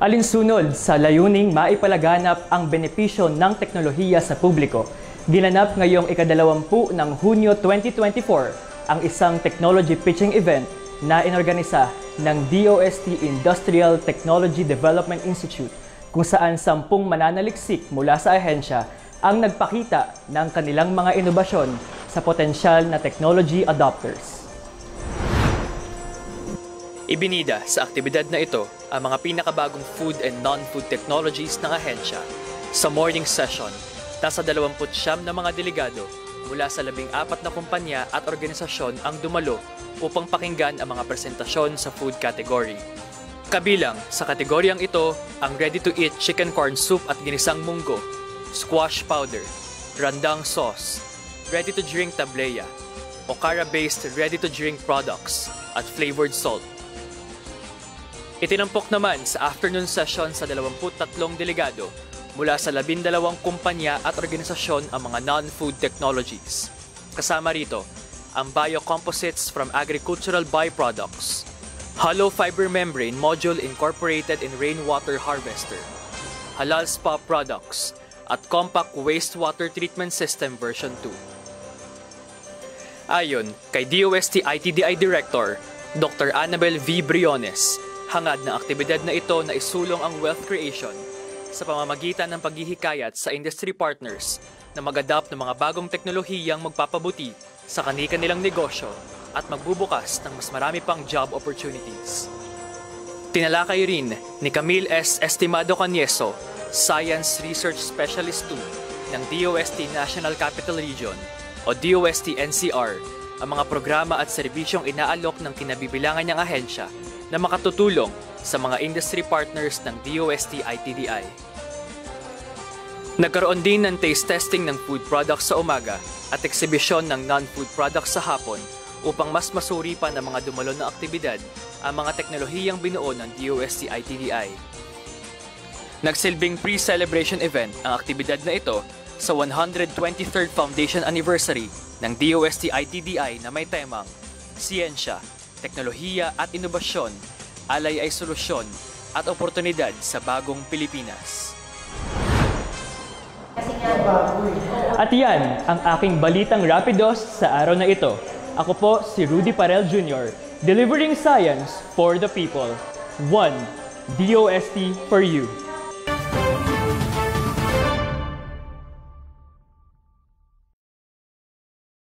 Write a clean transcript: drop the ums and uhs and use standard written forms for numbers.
Alinsunod sa layuning maipalaganap ang benepisyo ng teknolohiya sa publiko, ginanap ngayong ika-20 ng Hunyo 2024 ang isang technology pitching event na inorganisa ng DOST Industrial Technology Development Institute, kung saan 10 mananaliksik mula sa ahensya ang nagpakita ng kanilang mga inobasyon sa potensyal na technology adopters. Ibinida sa aktibidad na ito ang mga pinakabagong food and non-food technologies ng ahensya. Sa morning session, nasa 29 na mga delegado mula sa 14 na kumpanya at organisasyon ang dumalo upang pakinggan ang mga presentasyon sa food category. Kabilang sa kategoryang ito ang ready-to-eat chicken corn soup at ginisang munggo, squash powder, randang sauce, ready-to-drink tableya, okara-based ready-to-drink products, at flavored salt. Itinampok naman sa afternoon session sa 23 delegado mula sa 12 kumpanya at organisasyon ang mga non-food technologies. Kasama rito ang biocomposites from agricultural byproducts, hollow fiber membrane module incorporated in rainwater harvester, halal spa products, at compact wastewater treatment system version 2. Ayon kay DOST ITDI Director Dr. Annabel V. Briones, hangad ng aktibidad na ito na isulong ang wealth creation sa pamamagitan ng paghihikayat sa industry partners na mag-adapt ng mga bagong teknolohiyang magpapabuti sa kani-kanilang negosyo at magbubukas ng mas marami pang job opportunities. Tinalakay rin ni Camille S. Estimado Canieso, Science Research Specialist 2 ng DOST National Capital Region o DOST NCR, ang mga programa at serbisyong inaalok ng kinabibilangan niyang ahensya na makatutulong sa mga industry partners ng DOST ITDI. Nagkaroon din ng taste testing ng food products sa umaga at eksibisyon ng non-food products sa hapon upang mas masuri pa ng mga dumalo na aktibidad ang mga teknolohiyang binuo ng DOST ITDI. Nagsilbing pre-celebration event ang aktibidad na ito sa 123rd Foundation Anniversary ng DOST ITDI na may temang Siyensya, Teknolohiya at Inobasyon, alay ay solusyon at oportunidad sa bagong Pilipinas. At yan ang aking balitang Rapidos sa araw na ito. Ako po si Rudy Parel Jr., delivering science for the people. One DOST for you.